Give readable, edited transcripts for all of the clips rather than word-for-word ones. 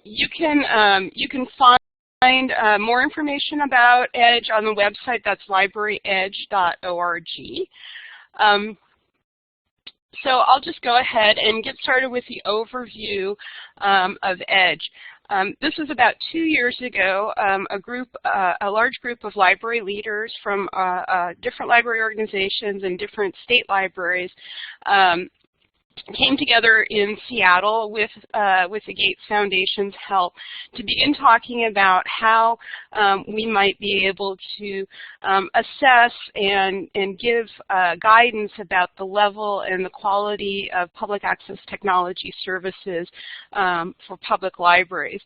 you can find more information about Edge on the website. That's libraryedge.org. So I'll just go ahead and get started with the overview of Edge. This was about 2 years ago. A large group of library leaders from different library organizations and different state libraries came together in Seattle with the Gates Foundation's help to begin talking about how we might be able to assess and give guidance about the level and the quality of public access technology services for public libraries.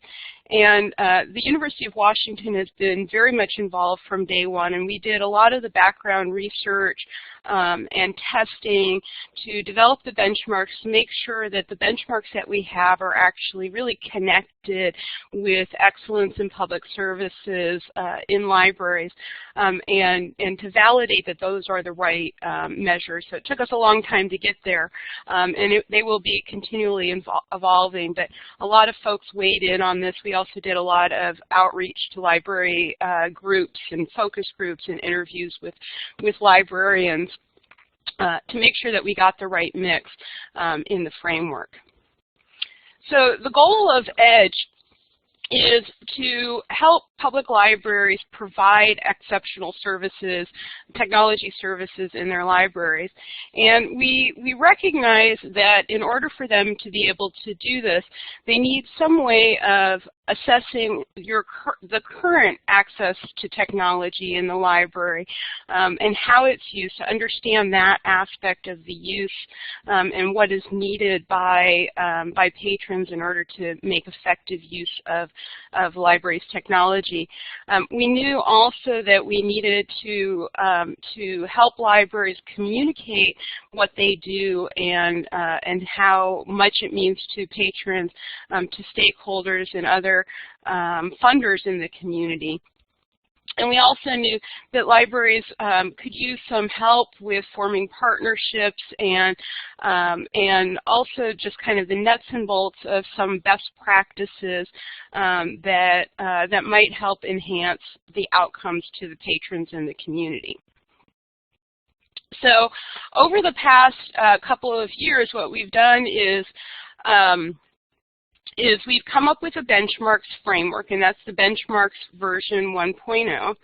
And the University of Washington has been very much involved from day one, and we did a lot of the background research and testing to develop the benchmarks to make sure that the benchmarks that we have are actually really connected with excellence in public services in libraries, and to validate that those are the right measures. So it took us a long time to get there, and they will be continually evolving, but a lot of folks weighed in on this. We also did a lot of outreach to library groups and focus groups and interviews with librarians to make sure that we got the right mix in the framework. So the goal of Edge is to help public libraries provide exceptional services, technology services in their libraries. And we recognize that in order for them to be able to do this, they need some way of assessing the current access to technology in the library and how it's used, to understand that aspect of the use and what is needed by patrons in order to make effective use of libraries' technology. We knew also that we needed to help libraries communicate what they do and how much it means to patrons, to stakeholders and other funders in the community. And we also knew that libraries could use some help with forming partnerships and also just kind of the nuts and bolts of some best practices that might help enhance the outcomes to the patrons in the community. So over the past couple of years, what we've done is we've come up with a benchmarks framework, and that's the benchmarks version 1.0.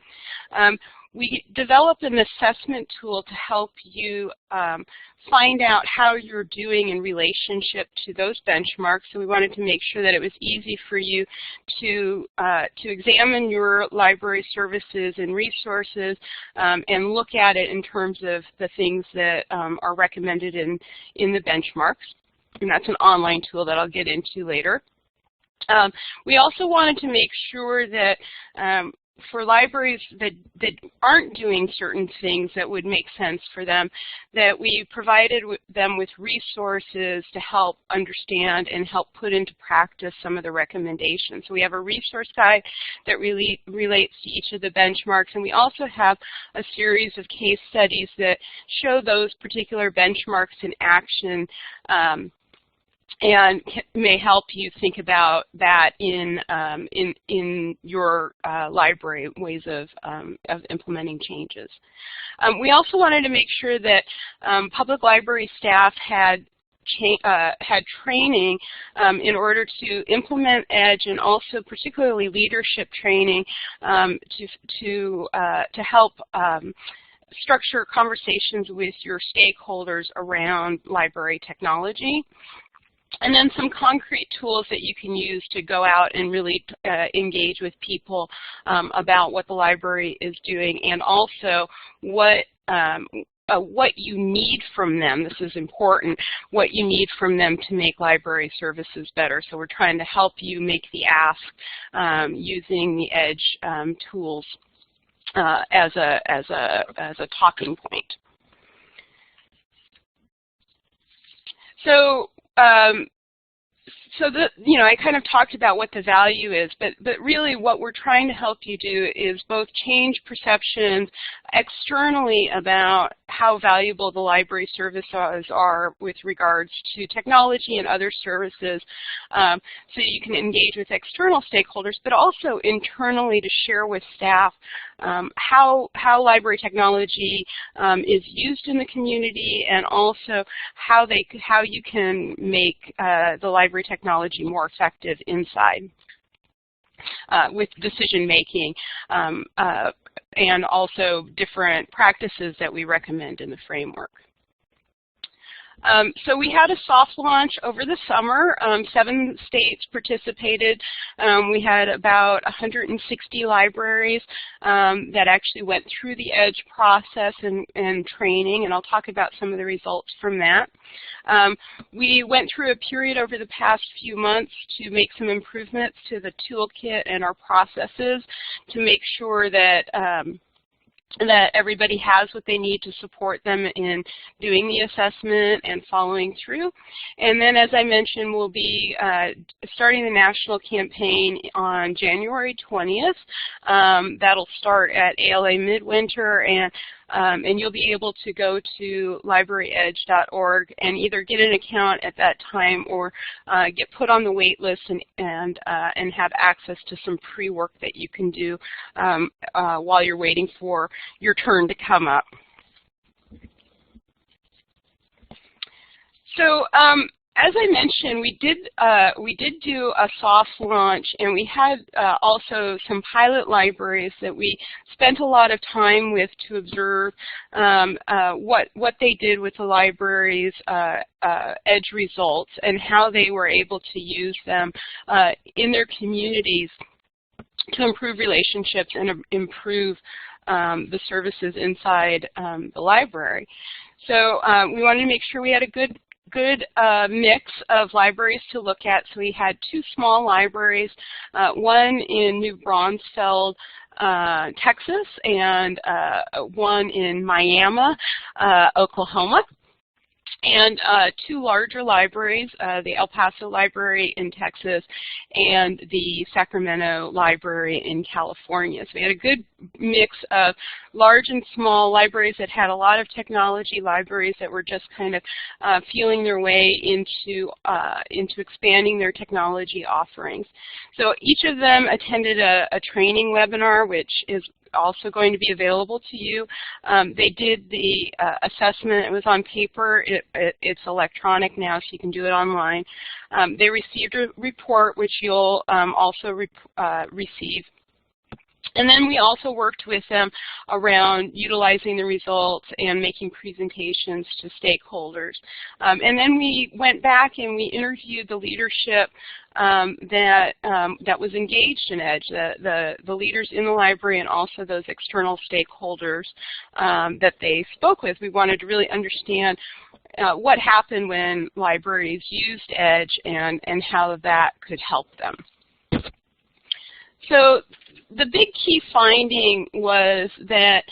We developed an assessment tool to help you find out how you're doing in relationship to those benchmarks. So we wanted to make sure that it was easy for you to examine your library services and resources and look at it in terms of the things that are recommended in the benchmarks. And that's an online tool that I'll get into later. We also wanted to make sure that for libraries that aren't doing certain things that would make sense for them, that we provided them with resources to help understand and help put into practice some of the recommendations. So we have a resource guide that really relates to each of the benchmarks, and we also have a series of case studies that show those particular benchmarks in action and may help you think about that in your library ways of implementing changes. We also wanted to make sure that public library staff had training in order to implement Edge, and also particularly leadership training to help structure conversations with your stakeholders around library technology. And then some concrete tools that you can use to go out and really engage with people about what the library is doing, and also what you need from them. This is important, what you need from them to make library services better. So we're trying to help you make the ask using the Edge tools as a talking point. So so I kind of talked about what the value is, but really what we're trying to help you do is both change perceptions externally about how valuable the library services are with regards to technology and other services, so you can engage with external stakeholders, but also internally to share with staff how library technology is used in the community, and also how you can make the library technology more effective inside with decision making, and also different practices that we recommend in the framework. So we had a soft launch over the summer. 7 states participated. We had about 160 libraries that actually went through the EDGE process and training, and I'll talk about some of the results from that. We went through a period over the past few months to make some improvements to the toolkit and our processes to make sure that that everybody has what they need to support them in doing the assessment and following through. And then, as I mentioned, we'll be starting the national campaign on January 20th. That'll start at ALA Midwinter, and you'll be able to go to libraryedge.org and either get an account at that time or get put on the wait list and have access to some pre-work that you can do while you're waiting for your turn to come up. So as I mentioned, we did do a soft launch, and we had also some pilot libraries that we spent a lot of time with to observe what they did with the libraries' EDGE results and how they were able to use them in their communities to improve relationships and improve the services inside the library. So we wanted to make sure we had a good mix of libraries to look at. So we had 2 small libraries, one in New Braunfels, Texas, and one in Miami, Oklahoma. And 2 larger libraries, the El Paso Library in Texas and the Sacramento Library in California. So we had a good mix of large and small libraries that had a lot of technology, libraries that were just kind of feeling their way into expanding their technology offerings. So each of them attended a training webinar, which is also going to be available to you. They did the assessment. It was on paper. It's electronic now, so you can do it online. They received a report, which you'll also receive. And then we also worked with them around utilizing the results and making presentations to stakeholders. And then we went back and we interviewed the leadership that was engaged in EDGE, the leaders in the library and also those external stakeholders that they spoke with. We wanted to really understand what happened when libraries used EDGE and how that could help them. So the big key finding was that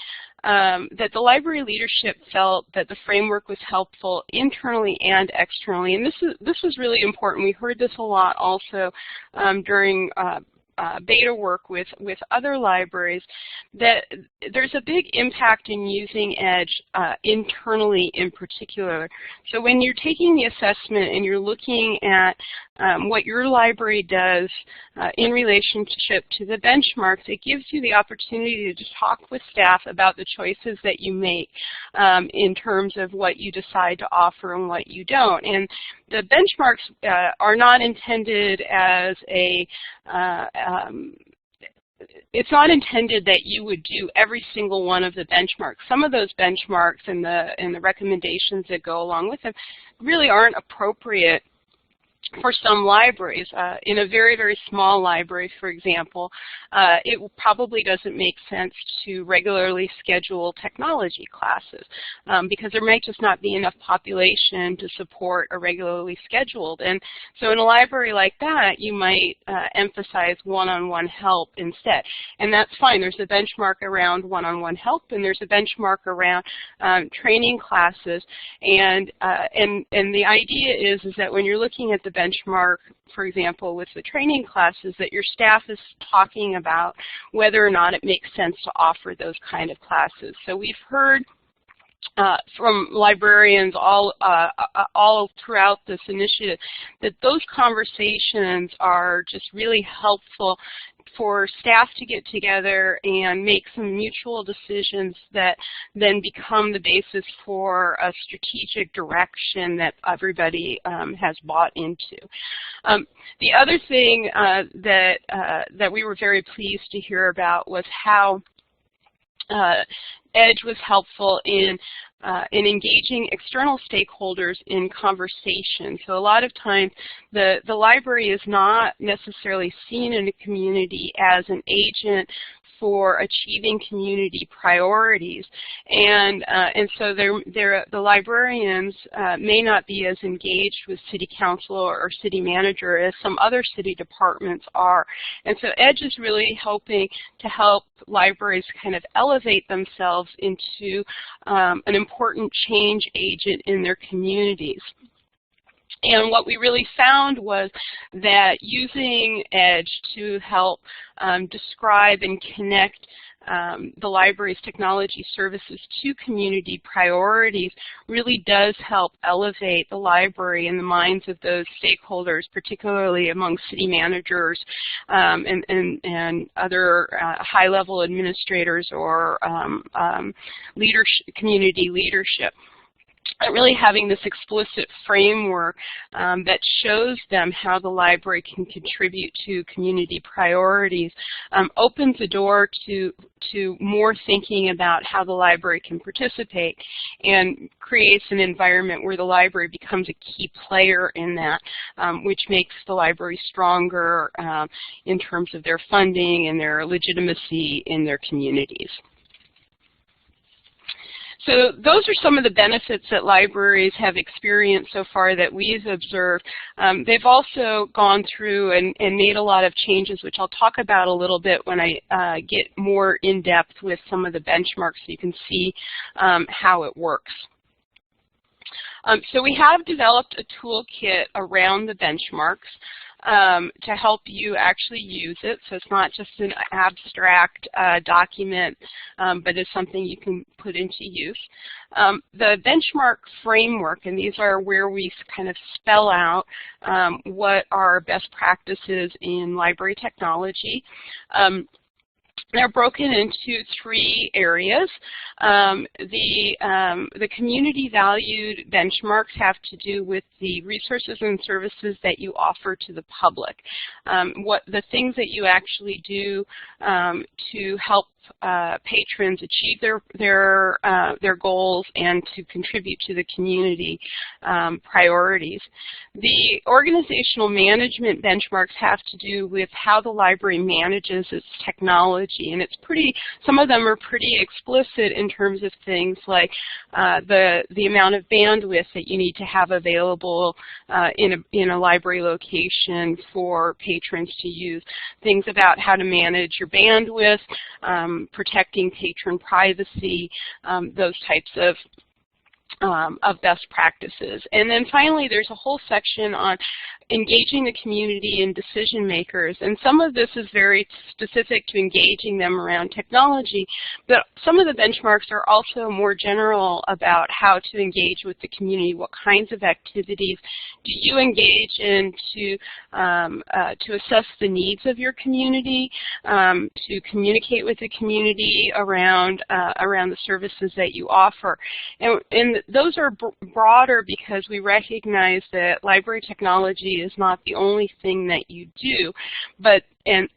that the library leadership felt that the framework was helpful internally and externally, and this was really important. We heard this a lot also during beta work with other libraries, that there's a big impact in using EDGE internally in particular. So when you're taking the assessment and you're looking at what your library does in relationship to the benchmarks, it gives you the opportunity to talk with staff about the choices that you make in terms of what you decide to offer and what you don't. And the benchmarks are not intended as a it's not intended that you would do every single one of the benchmarks. Some of those benchmarks and the recommendations that go along with them really aren't appropriate for some libraries. In a very, very small library, for example, it probably doesn't make sense to regularly schedule technology classes because there might just not be enough population to support a regularly scheduled. And so in a library like that, you might emphasize one-on-one help instead. And that's fine. There's a benchmark around one-on-one help, and there's a benchmark around training classes. And the idea is that when you're looking at the benchmark, for example, with the training classes, that your staff is talking about whether or not it makes sense to offer those kind of classes. So we've heard from librarians all throughout this initiative that those conversations are just really helpful for staff to get together and make some mutual decisions that then become the basis for a strategic direction that everybody has bought into. The other thing that we were very pleased to hear about was how Edge was helpful in engaging external stakeholders in conversation. So a lot of times the library is not necessarily seen in a community as an agent for achieving community priorities, and so the librarians may not be as engaged with city council or city manager as some other city departments are. And so Edge is really hoping to help libraries kind of elevate themselves into an important change agent in their communities. And what we really found was that using Edge to help describe and connect the library's technology services to community priorities really does help elevate the library in the minds of those stakeholders, particularly among city managers and other high-level administrators or community leadership. Really having this explicit framework that shows them how the library can contribute to community priorities opens the door to more thinking about how the library can participate, and creates an environment where the library becomes a key player in that, which makes the library stronger in terms of their funding and their legitimacy in their communities. So those are some of the benefits that libraries have experienced so far that we've observed. They've also gone through and made a lot of changes, which I'll talk about a little bit when I get more in depth with some of the benchmarks so you can see how it works. So we have developed a toolkit around the benchmarks to help you actually use it. So it's not just an abstract document, but it's something you can put into use. The benchmark framework, and these are where we kind of spell out what are best practices in library technology. They're broken into 3 areas. The community valued benchmarks have to do with the resources and services that you offer to the public. What the things that you actually do to help patrons achieve their goals and to contribute to the community priorities. The organizational management benchmarks have to do with how the library manages its technology, and it's some of them are pretty explicit in terms of things like the amount of bandwidth that you need to have available in a library location for patrons to use, things about how to manage your bandwidth, protecting patron privacy, those types of best practices. And then finally, there's a whole section on engaging the community and decision makers. And some of this is very specific to engaging them around technology, but some of the benchmarks are also more general about how to engage with the community. What kinds of activities do you engage in to assess the needs of your community, to communicate with the community around the services that you offer. And those are broader because we recognize that library technology is not the only thing that you do, but and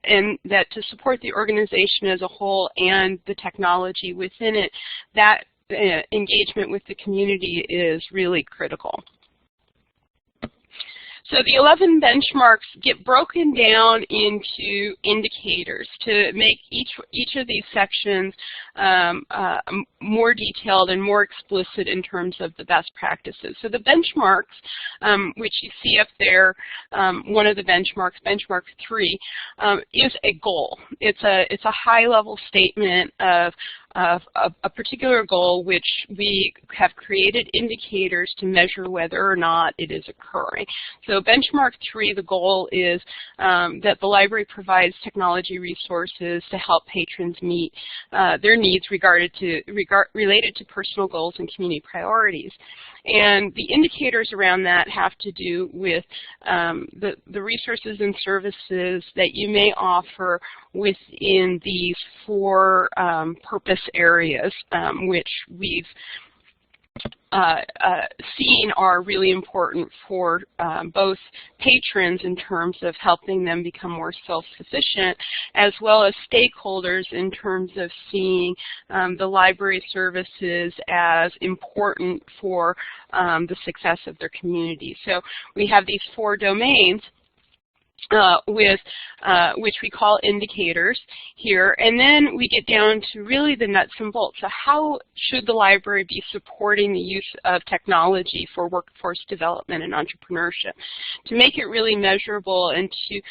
that to support the organization as a whole and the technology within it, that engagement with the community is really critical. So the 11 benchmarks get broken down into indicators to make each of these sections more detailed and more explicit in terms of the best practices. So the benchmarks, which you see up there, one of the benchmarks, benchmark 3, is a goal. It's a high-level statement of a particular goal which we have created indicators to measure whether or not it is occurring. So benchmark 3, the goal is that the library provides technology resources to help patrons meet their needs related to personal goals and community priorities. And the indicators around that have to do with the resources and services that you may offer within these 4 purpose areas, which we've seen are really important for both patrons in terms of helping them become more self-sufficient, as well as stakeholders in terms of seeing the library services as important for the success of their community. So we have these 4 domains which we call indicators here, and then we get down to really the nuts and bolts. So how should the library be supporting the use of technology for workforce development and entrepreneurship to make it really measurable and to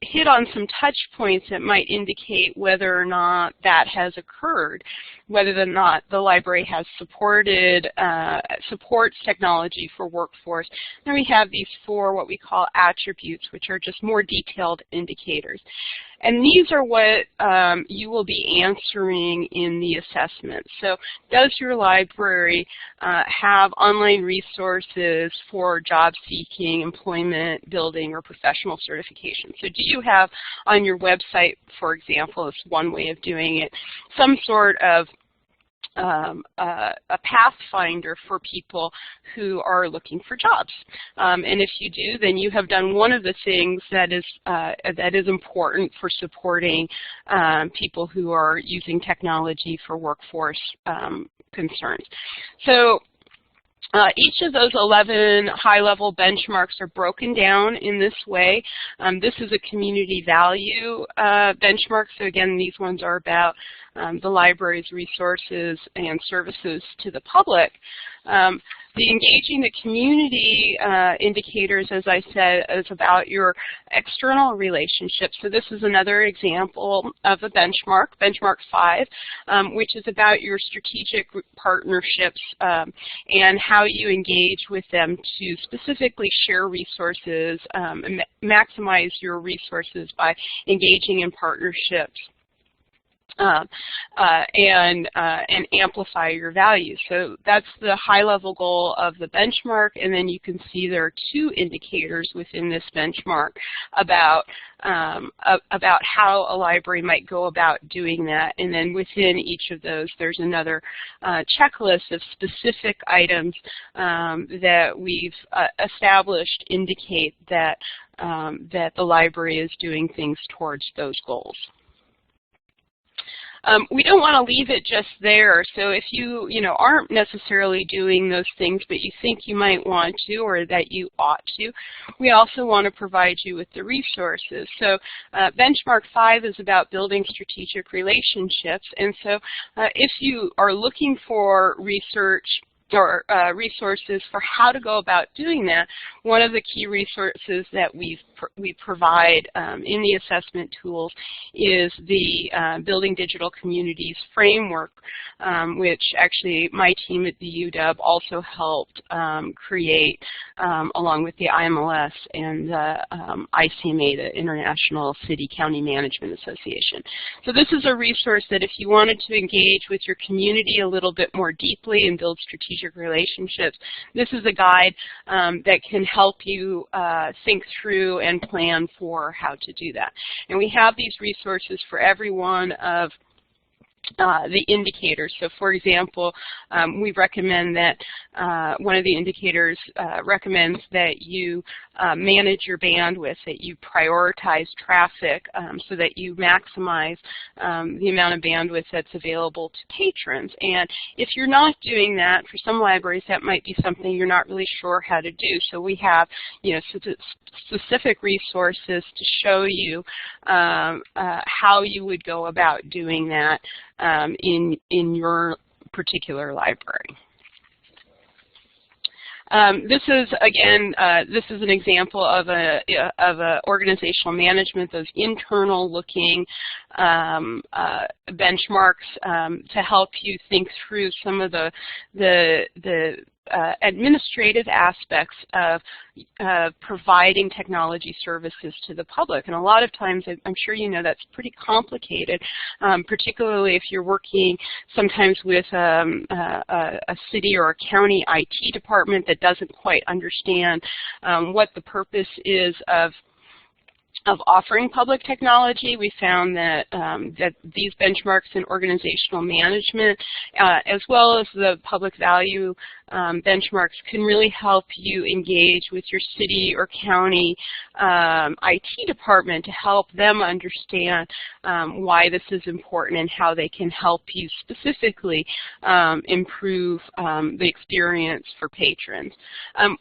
hit on some touch points that might indicate whether or not that has occurred, whether or not the library has supports technology for workforce. Then we have these 4 what we call attributes, which are just more detailed indicators. And these are what you will be answering in the assessment. So does your library have online resources for job seeking, employment building, or professional certification? So do you have on your website, for example, is one way of doing it, some sort of a pathfinder for people who are looking for jobs. And if you do, then you have done one of the things that is important for supporting people who are using technology for workforce concerns. So each of those 11 high-level benchmarks are broken down in this way. This is a community value benchmark. So again, these ones are about the library's resources and services to the public. The engaging the community indicators, as I said, is about your external relationships. So this is another example of a benchmark, benchmark 5, which is about your strategic partnerships and how you engage with them to specifically share resources and maximize your resources by engaging in partnerships. And amplify your value. So that's the high-level goal of the benchmark, and then you can see there are 2 indicators within this benchmark about how a library might go about doing that. And then within each of those, there's another checklist of specific items that we've established indicate that that the library is doing things towards those goals. We don't want to leave it just there. So if you aren't necessarily doing those things, but you think you might want to or that you ought to, we also want to provide you with the resources. So benchmark 5 is about building strategic relationships. And so if you are looking for research or resources for how to go about doing that, one of the key resources that we provide in the assessment tools is the Building Digital Communities framework, which actually my team at the UW also helped create along with the IMLS and the ICMA, the International City County Management Association. So this is a resource that if you wanted to engage with your community a little bit more deeply and build strategic relationships, this is a guide that can help you think through and plan for how to do that. And we have these resources for every one of the indicators. So for example, we recommend that one of the indicators recommends that you manage your bandwidth, that you prioritize traffic so that you maximize the amount of bandwidth that's available to patrons. And if you're not doing that, for some libraries that might be something you're not really sure how to do. So we have specific resources to show you how you would go about doing that in your particular library. This is, again, this is an example of a organizational management, those internal looking benchmarks to help you think through some of the administrative aspects of providing technology services to the public. And a lot of times, I'm sure you know, that's pretty complicated, particularly if you're working sometimes with a city or a county IT department that doesn't quite understand what the purpose is of offering public technology. We found that that these benchmarks in organizational management, as well as the public value benchmarks, can really help you engage with your city or county IT department to help them understand why this is important and how they can help you specifically improve the experience for patrons.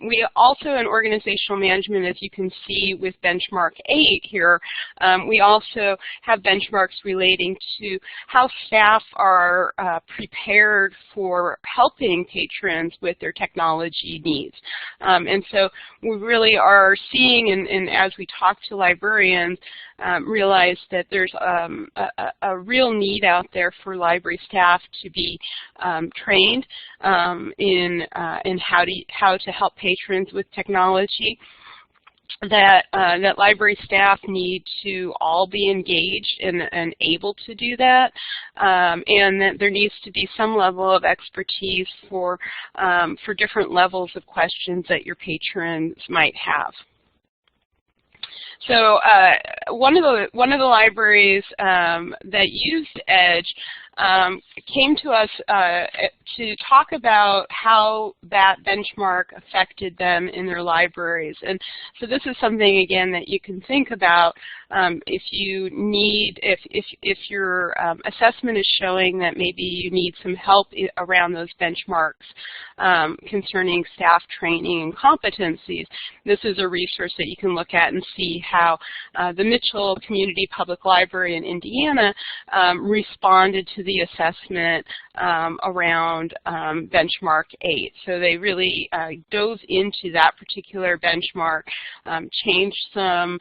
We also, in organizational management, as you can see with benchmark 8 here, we also have benchmarks relating to how staff are prepared for helping patrons with their technology needs. And so we really are seeing, and as we talk to librarians, realize that there's a real need out there for library staff to be trained in how to help patrons with technology. That library staff need to all be engaged and able to do that, and that there needs to be some level of expertise for different levels of questions that your patrons might have. So one of the libraries that used Edge came to us to talk about how that benchmark affected them in their libraries. And so this is something, again, that you can think about if your assessment is showing that maybe you need some help around those benchmarks concerning staff training and competencies. This is a resource that you can look at and see how the Mitchell Community Public Library in Indiana responded to the assessment around benchmark 8. So they really dove into that particular benchmark, made some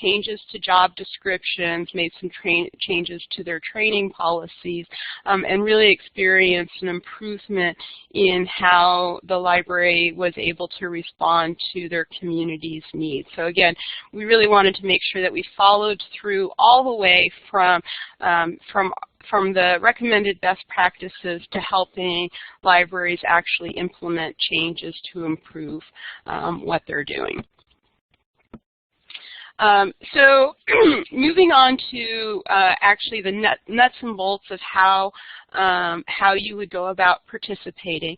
changes to job descriptions, made some changes to their training policies, and really experienced an improvement in how the library was able to respond to their community's needs. So again, we really wanted to make sure that we followed through all the way from the recommended best practices to helping libraries actually implement changes to improve what they're doing. So moving on to actually the nuts and bolts of how you would go about participating.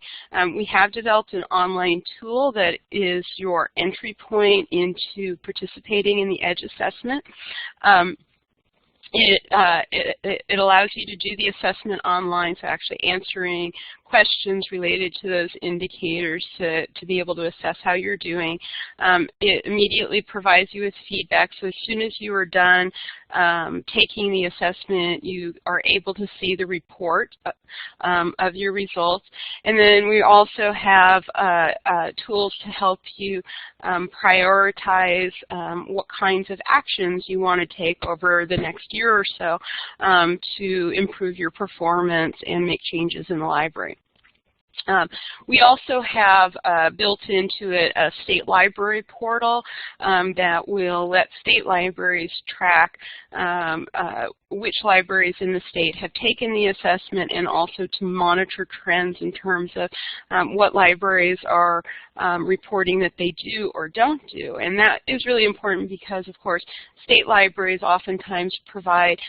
We have developed an online tool that is your entry point into participating in the EDGE assessment. It allows you to do the assessment online, so actually answering questions related to those indicators to be able to assess how you're doing. It immediately provides you with feedback, so as soon as you are done taking the assessment, you are able to see the report of your results. And then we also have tools to help you prioritize what kinds of actions you want to take over the next year or so to improve your performance and make changes in the library. We also have built into it a state library portal that will let state libraries track which libraries in the state have taken the assessment, and also to monitor trends in terms of what libraries are reporting that they do or don't do. And that is really important because, of course, state libraries oftentimes provide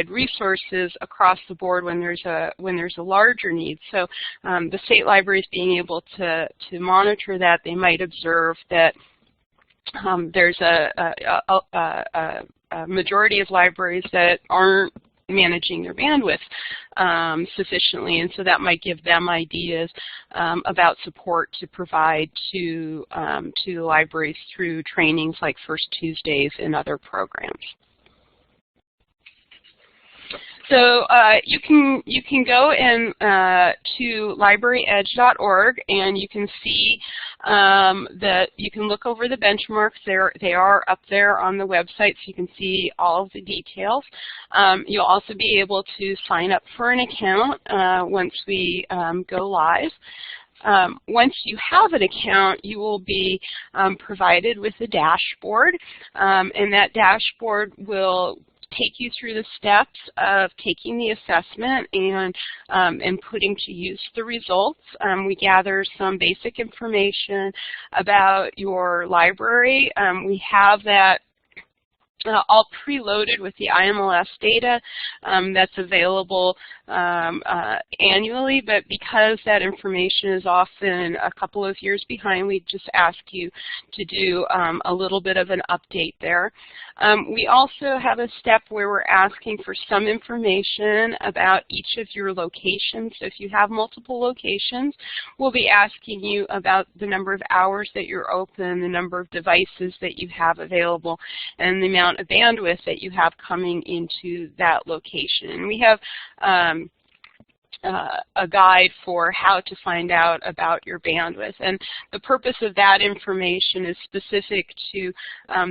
resources across the board when there's a larger need. So the state libraries being able to monitor that, they might observe that there's a majority of libraries that aren't managing their bandwidth sufficiently, and so that might give them ideas about support to provide to the libraries through trainings like First Tuesdays and other programs. So you can go and to libraryedge.org, and you can see that you can look over the benchmarks. They are up there on the website, so you can see all of the details. You'll also be able to sign up for an account once we go live. Once you have an account, you will be provided with a dashboard, and that dashboard will take you through the steps of taking the assessment and putting to use the results. We gather some basic information about your library. We have that all preloaded with the IMLS data that's available annually, but because that information is often a couple of years behind, we just ask you to do a little bit of an update there. We also have a step where we're asking for some information about each of your locations. So if you have multiple locations, we'll be asking you about the number of hours that you're open, the number of devices that you have available, and the amount of bandwidth that you have coming into that location. And we have a guide for how to find out about your bandwidth. And the purpose of that information is specific to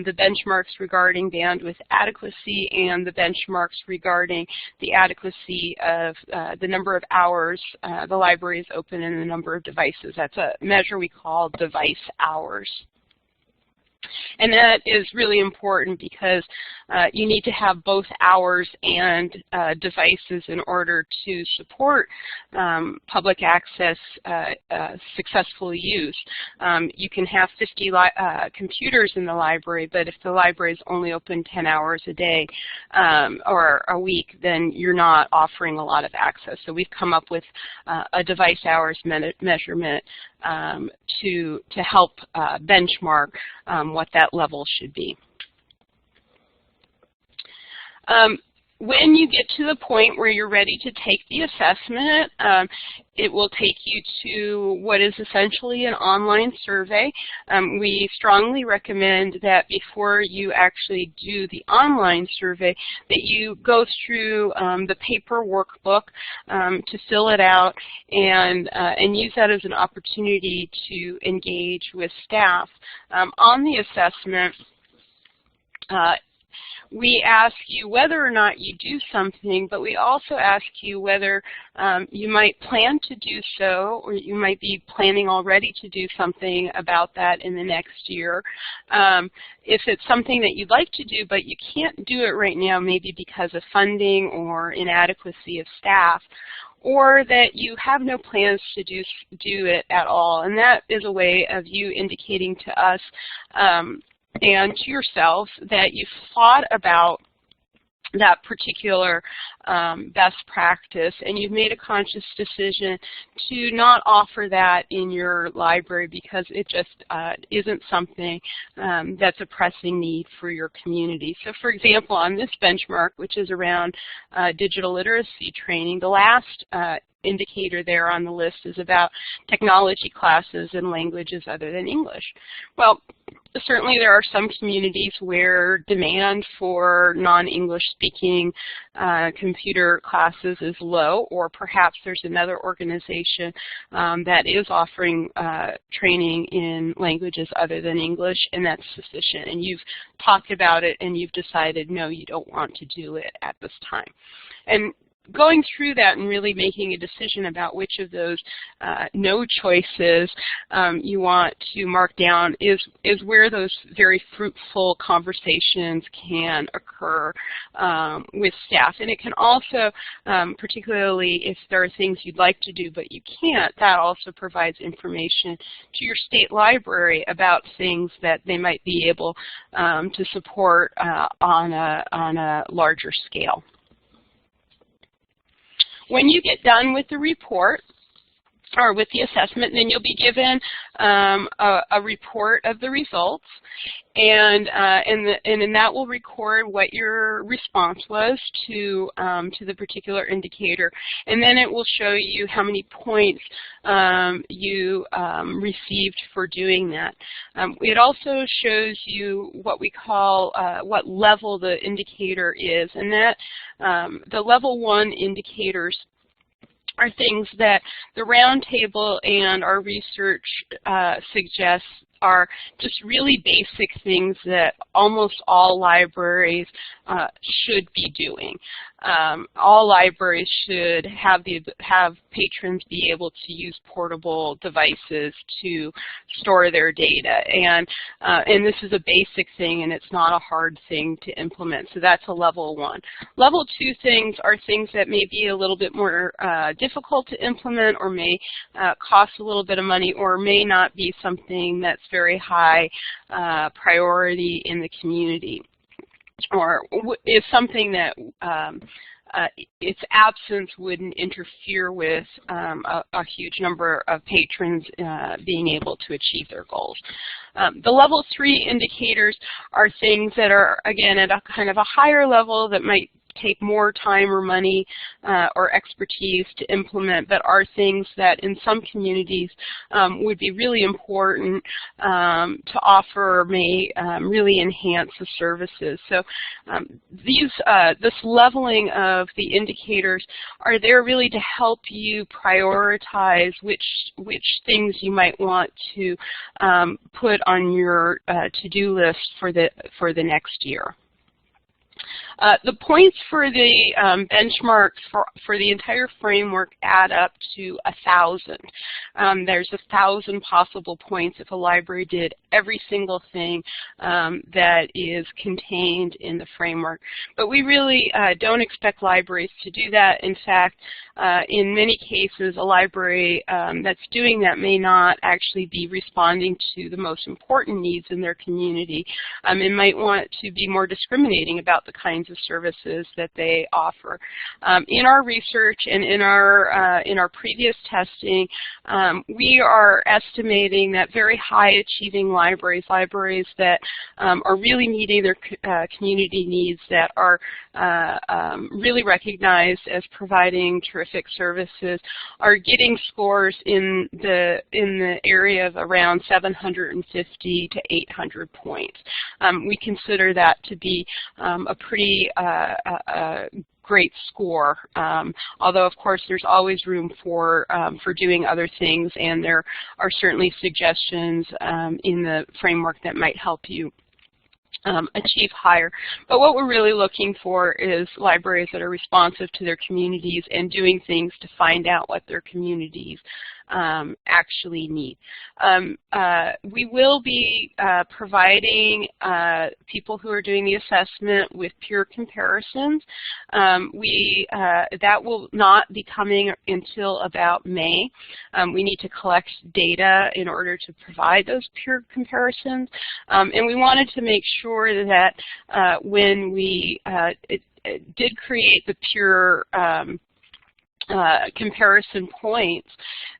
the benchmarks regarding bandwidth adequacy and the benchmarks regarding the adequacy of the number of hours the library is open and the number of devices. That's a measure we call device hours. And that is really important because you need to have both hours and devices in order to support public access successful use. You can have 50 computers in the library, but if the library is only open 10 hours a day or a week, then you're not offering a lot of access. So we've come up with a device hours measurement to help benchmark what that level should be. When you get to the point where you're ready to take the assessment, it will take you to what is essentially an online survey. We strongly recommend that before you actually do the online survey, that you go through the paper workbook to fill it out and use that as an opportunity to engage with staff. On the assessment, we ask you whether or not you do something, but we also ask you whether you might plan to do so, or you might be planning already to do something about that in the next year. If it's something that you'd like to do, but you can't do it right now, maybe because of funding or inadequacy of staff, or that you have no plans to do it at all. And that is a way of you indicating to us and to yourselves that you've thought about that particular best practice, and you've made a conscious decision to not offer that in your library because it just isn't something that's a pressing need for your community. So for example, on this benchmark, which is around digital literacy training, the last indicator there on the list is about technology classes in languages other than English. Well, certainly there are some communities where demand for non-English speaking computer classes is low, or perhaps there's another organization that is offering training in languages other than English, and that's sufficient. And you've talked about it and you've decided, no, you don't want to do it at this time. And going through that and really making a decision about which of those no choices you want to mark down is where those very fruitful conversations can occur with staff. And it can also, particularly if there are things you'd like to do but you can't, that also provides information to your state library about things that they might be able to support on a larger scale. When you get done with the report, or with the assessment, then you'll be given a report of the results, and then that will record what your response was to the particular indicator, and then it will show you how many points you received for doing that. It also shows you what we call what level the indicator is, and that the level 1 indicators are things that the roundtable and our research suggests are just really basic things that almost all libraries should be doing. All libraries should have patrons be able to use portable devices to store their data, and this is a basic thing, and it's not a hard thing to implement. So that's a level 1. Level 2 things are things that may be a little bit more difficult to implement, or may cost a little bit of money, or may not be something that's very high priority in the community, or is something that its absence wouldn't interfere with a huge number of patrons being able to achieve their goals. The level 3 indicators are things that are, again, at a kind of a higher level that might take more time or money or expertise to implement, but are things that in some communities would be really important to offer, may really enhance the services. So this leveling of the indicators are there really to help you prioritize which things you might want to put on your to-do list for the next year. The points for the benchmarks for the entire framework add up to 1,000. There's 1,000 possible points if a library did every single thing that is contained in the framework. But we really don't expect libraries to do that. In fact, in many cases, a library that's doing that may not actually be responding to the most important needs in their community. It might want to be more discriminating about the kinds of services that they offer. In our research and in our previous testing, we are estimating that very high achieving libraries that are really meeting their community needs, that are really recognized as providing terrific services, are getting scores in the area of around 750 to 800 points. We consider that to be a pretty great score, although of course there's always room for doing other things, and there are certainly suggestions in the framework that might help you achieve higher. But what we're really looking for is libraries that are responsive to their communities and doing things to find out what their communities actually need. We will be providing people who are doing the assessment with peer comparisons. That will not be coming until about May. We need to collect data in order to provide those peer comparisons, and we wanted to make sure that when we did create the peer comparison points,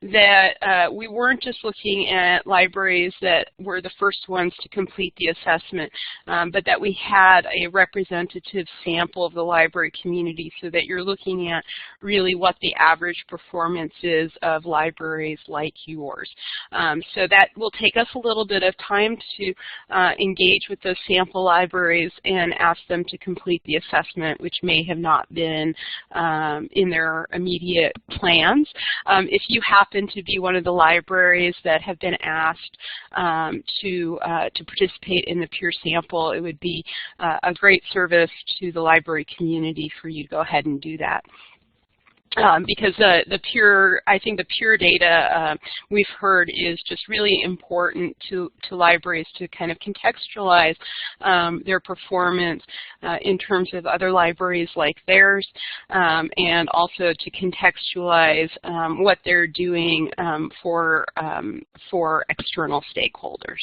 that we weren't just looking at libraries that were the first ones to complete the assessment, but that we had a representative sample of the library community, so that you're looking at really what the average performance is of libraries like yours. So that will take us a little bit of time to engage with those sample libraries and ask them to complete the assessment, which may have not been in their immediate plans. If you happen to be one of the libraries that have been asked to participate in the peer sample, it would be a great service to the library community for you to go ahead and do that. Because I think the peer data we've heard is just really important to libraries to kind of contextualize their performance in terms of other libraries like theirs, and also to contextualize what they're doing for external stakeholders.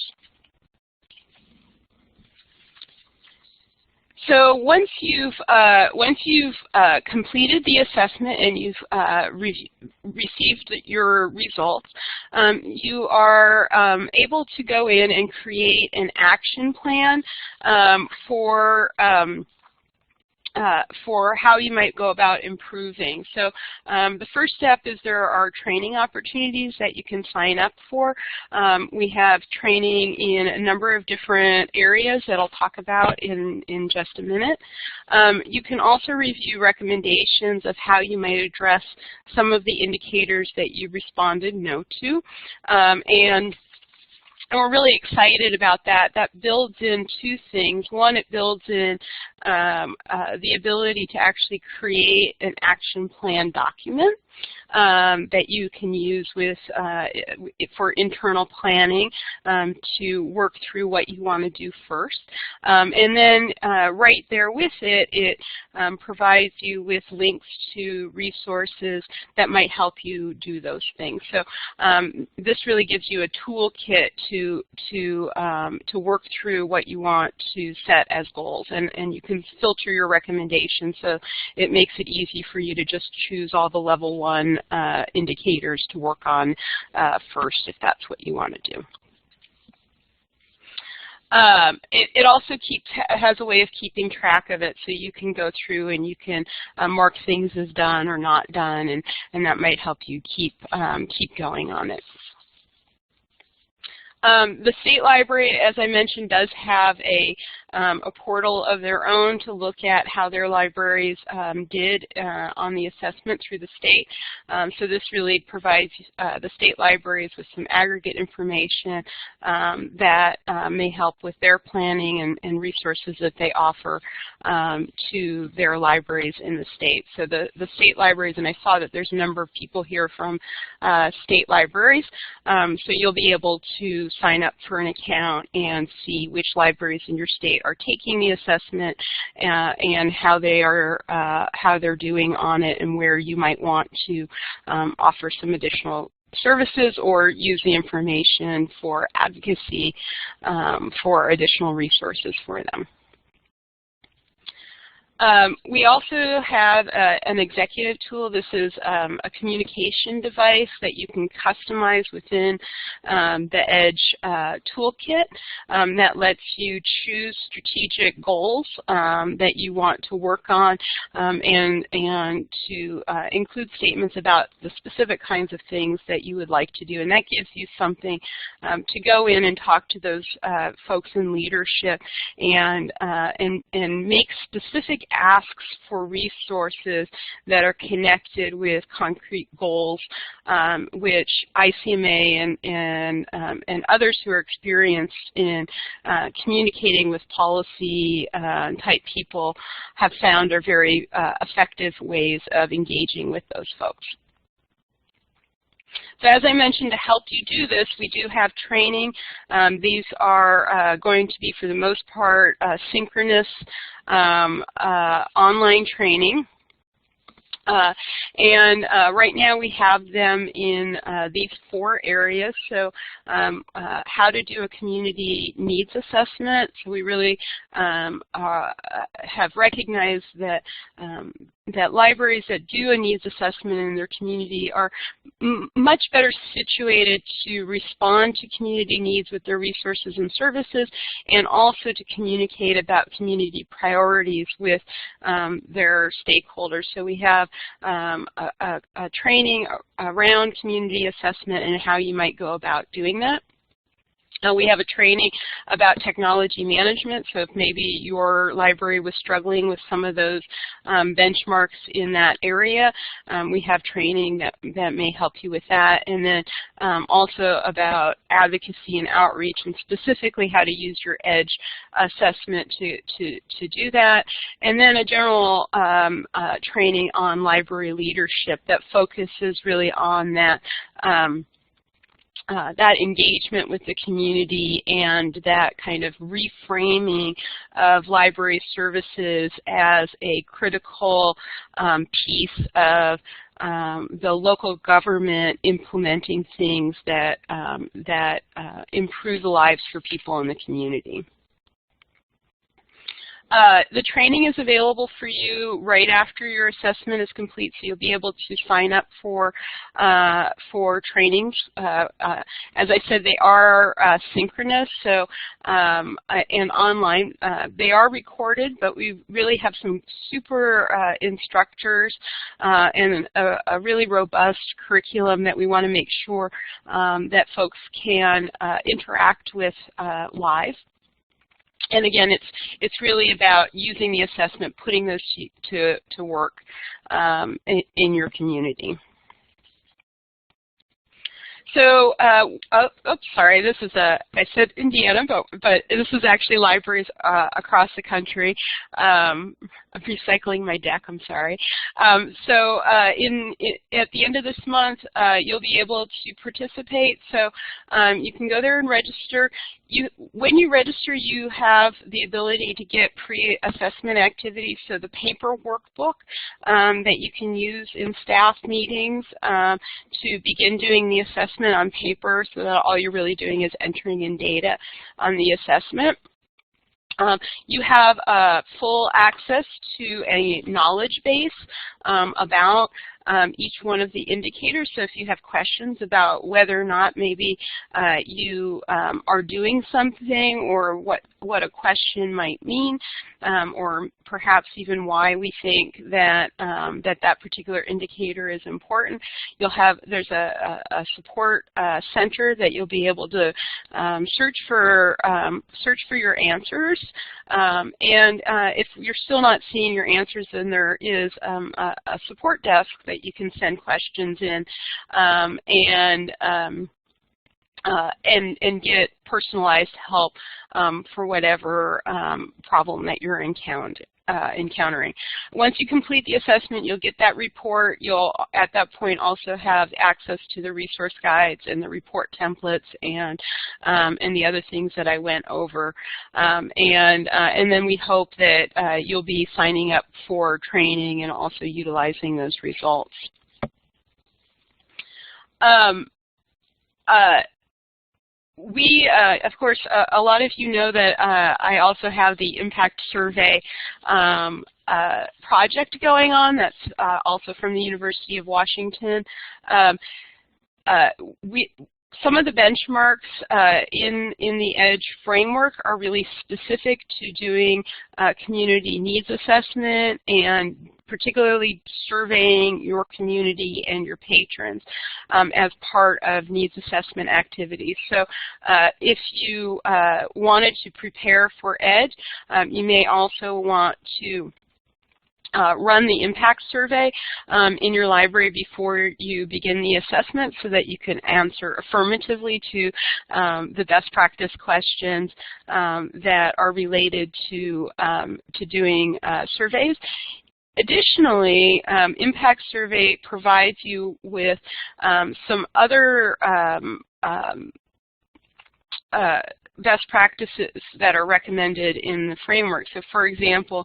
So once you've completed the assessment and you've received your results, you are able to go in and create an action plan for how you might go about improving. So the first step is there are training opportunities that you can sign up for. We have training in a number of different areas that I'll talk about in just a minute. You can also review recommendations of how you might address some of the indicators that you responded no to. And we're really excited about that. That builds in two things. One, it builds in the ability to actually create an action plan document that you can use for internal planning to work through what you want to do first. And then right there with it, it provides you with links to resources that might help you do those things. So this really gives you a toolkit to work through what you want to set as goals, and you can filter your recommendations, so it makes it easy for you to just choose all the level 1 indicators to work on first, if that's what you want to do. It also has a way of keeping track of it, so you can go through and you can mark things as done or not done, and that might help you keep going on it. The State Library, as I mentioned, does have a portal of their own to look at how their libraries did on the assessment through the state. So this really provides the state libraries with some aggregate information that may help with their planning and resources that they offer to their libraries in the state. So the state libraries, and I saw that there's a number of people here from state libraries, so you'll be able to sign up for an account and see which libraries in your state are taking the assessment and how they're doing on it, and where you might want to offer some additional services or use the information for advocacy for additional resources for them. We also have an executive tool. This is a communication device that you can customize within the Edge Toolkit that lets you choose strategic goals that you want to work on and to include statements about the specific kinds of things that you would like to do. And that gives you something to go in and talk to those folks in leadership and make specific asks for resources that are connected with concrete goals, which ICMA and others who are experienced in communicating with policy type people have found are very effective ways of engaging with those folks. So as I mentioned, to help you do this, we do have training. These are going to be, for the most part, synchronous online training. Right now we have them in these 4 areas. So how to do a community needs assessment. So we really have recognized that that libraries that do a needs assessment in their community are much better situated to respond to community needs with their resources and services, and also to communicate about community priorities with their stakeholders. So we have a training around community assessment and how you might go about doing that. We have a training about technology management, so if maybe your library was struggling with some of those benchmarks in that area, we have training that may help you with that. And then also about advocacy and outreach, and specifically how to use your Edge assessment to do that. And then a general training on library leadership that focuses really on that that engagement with the community and that kind of reframing of library services as a critical piece of the local government implementing things that improve the lives for people in the community. The training is available for you right after your assessment is complete, so you'll be able to sign up for trainings. As I said, they are synchronous, so and online. They are recorded, but we really have some super instructors and a really robust curriculum that we want to make sure that folks can interact with live. And again, it's really about using the assessment, putting those to work in your community. So, oops, sorry, this is I said Indiana, but this is actually libraries across the country. I'm recycling my deck, I'm sorry. So at the end of this month, you'll be able to participate. So you can go there and register. When you register, you have the ability to get pre-assessment activities, so the paper workbook that you can use in staff meetings to begin doing the assessment on paper, so that all you're really doing is entering in data on the assessment. You have full access to a knowledge base about each one of the indicators. So if you have questions about whether or not maybe you are doing something, or what a question might mean, or perhaps even why we think that that particular indicator is important, there's a support center that you'll be able to search for your answers. And if you're still not seeing your answers, then there is a support desk that you can send questions in and get personalized help for whatever problem that you're encountering. Once you complete the assessment, you'll get that report. You'll, at that point, also have access to the resource guides and the report templates and the other things that I went over. And then we hope that you'll be signing up for training and also utilizing those results. Of course, a lot of you know that I also have the impact survey project going on. That's also from the University of Washington. Some of the benchmarks in the EDGE framework are really specific to doing community needs assessment and particularly surveying your community and your patrons as part of needs assessment activities. So if you wanted to prepare for EDGE, you may also want to run the impact survey in your library before you begin the assessment, so that you can answer affirmatively to the best practice questions that are related to doing surveys. Additionally, impact survey provides you with some other best practices that are recommended in the framework. So for example,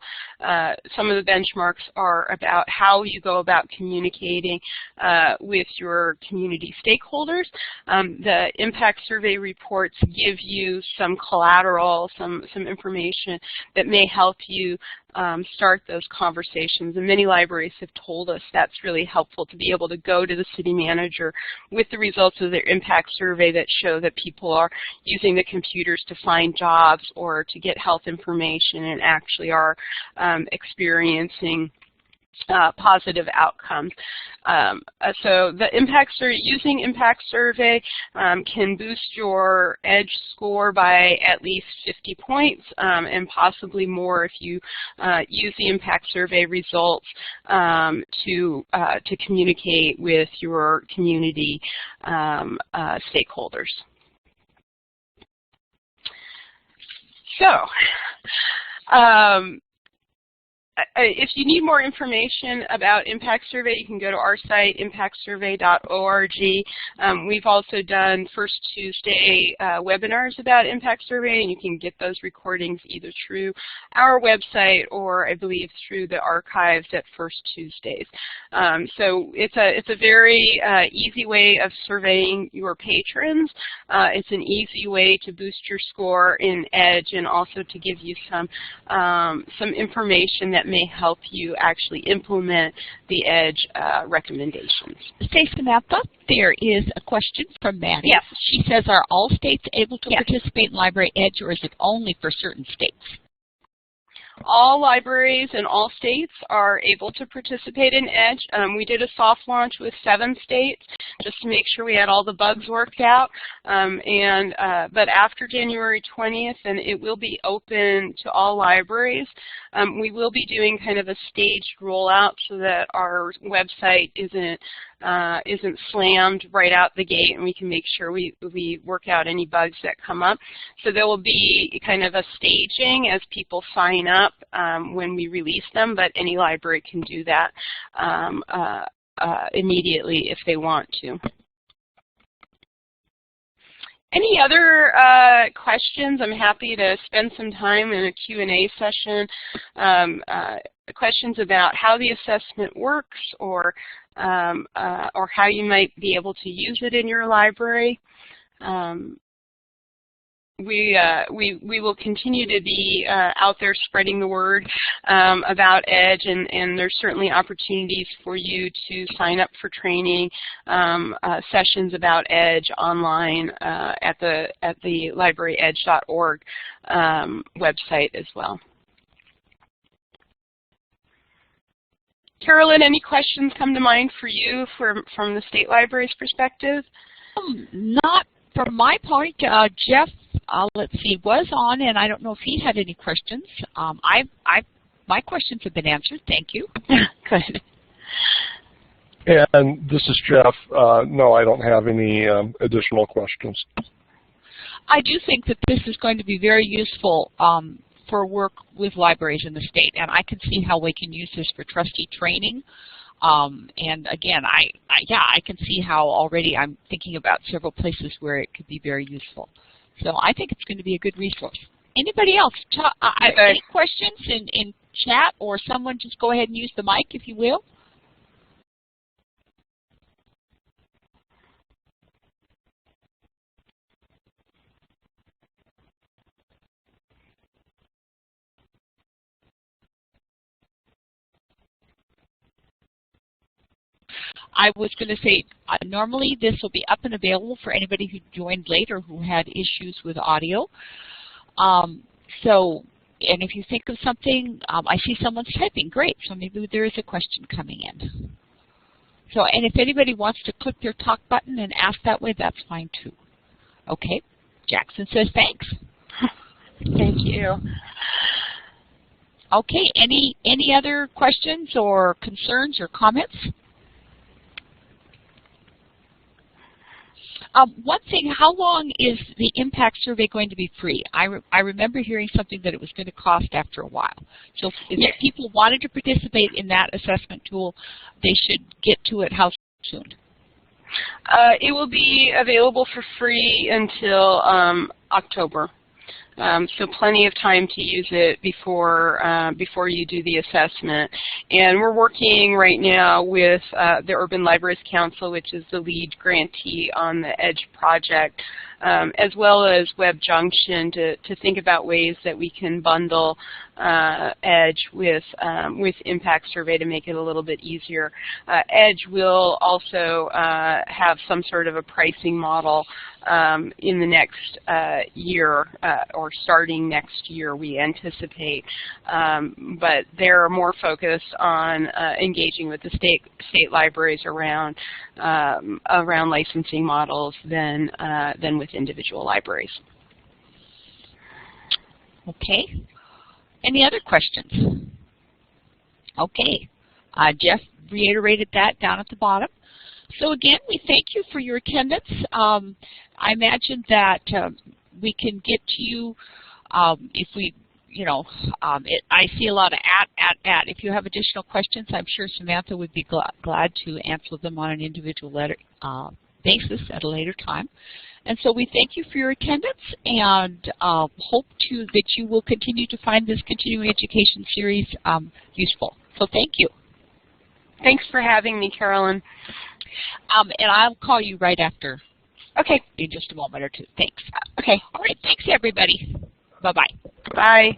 some of the benchmarks are about how you go about communicating with your community stakeholders. The impact survey reports give you some collateral, some information that may help you start those conversations. And many libraries have told us that's really helpful, to be able to go to the city manager with the results of their impact survey that show that people are using the computers to find jobs or to get health information and actually are experiencing positive outcomes. So the using impact survey can boost your EDGE score by at least 50 points and possibly more if you use the impact survey results to communicate with your community stakeholders. So if you need more information about Impact Survey, you can go to our site, impactsurvey.org. We've also done First Tuesday webinars about Impact Survey, and you can get those recordings either through our website or, I believe, through the archives at First Tuesdays. So it's a very easy way of surveying your patrons. It's an easy way to boost your score in Edge and also to give you some information that may help you actually implement the Edge recommendations. Say, Samantha, there is a question from Maddie. Yes. She says, are all states able to participate in Library Edge, or is it only for certain states? All libraries in all states are able to participate in Edge. We did a soft launch with 7 states just to make sure we had all the bugs worked out. But after January 20th, and it will be open to all libraries, we will be doing kind of a staged rollout so that our website isn't slammed right out the gate, and we can make sure we work out any bugs that come up. So there will be kind of a staging as people sign up when we release them, but any library can do that immediately if they want to. Any other questions? I'm happy to spend some time in a Q&A session. Questions about how the assessment works, or how you might be able to use it in your library. We will continue to be out there spreading the word about Edge, and there's certainly opportunities for you to sign up for training sessions about Edge online at the libraryedge.org website as well. Carolyn, any questions come to mind for you from the state library's perspective? Not from my point. Jeff, let's see, was on, and I don't know if he had any questions. My questions have been answered. Thank you. Good. And this is Jeff. No, I don't have any additional questions. I do think that this is going to be very useful for work with libraries in the state, and I can see how we can use this for trustee training. And again, I can see how already I'm thinking about several places where it could be very useful. So I think it's going to be a good resource. Anybody else? Any questions in chat, or someone just go ahead and use the mic if you will? I was going to say, normally this will be up and available for anybody who joined late or who had issues with audio. And if you think of something, I see someone's typing. Great, so maybe there is a question coming in. So, and if anybody wants to click their talk button and ask that way, that's fine too. Okay, Jackson says thanks. Thank you. Okay, any other questions or concerns or comments? One thing, how long is the impact survey going to be free? I remember hearing something that it was going to cost after a while. So if people wanted to participate in that assessment tool, they should get to it how soon? It will be available for free until October. So plenty of time to use it before you do the assessment. And we're working right now with the Urban Libraries Council, which is the lead grantee on the Edge project, as well as Web Junction to think about ways that we can bundle Edge with Impact Survey to make it a little bit easier. Edge will also have some sort of a pricing model in the next year, or starting next year, we anticipate. But they're more focused on engaging with the state libraries around licensing models than with individual libraries. Okay. Any other questions? Okay. Jeff reiterated that down at the bottom. So again, we thank you for your attendance. I imagine that we can get to you if we you know, I see a lot of at. If you have additional questions, I'm sure Samantha would be glad to answer them on an individual basis at a later time. And so we thank you for your attendance and hope that you will continue to find this continuing education series useful. So thank you. Thanks for having me, Carolyn. And I'll call you right after. Okay. In just a moment or two. Thanks. Okay. All right. Thanks, everybody. Bye-bye. Bye.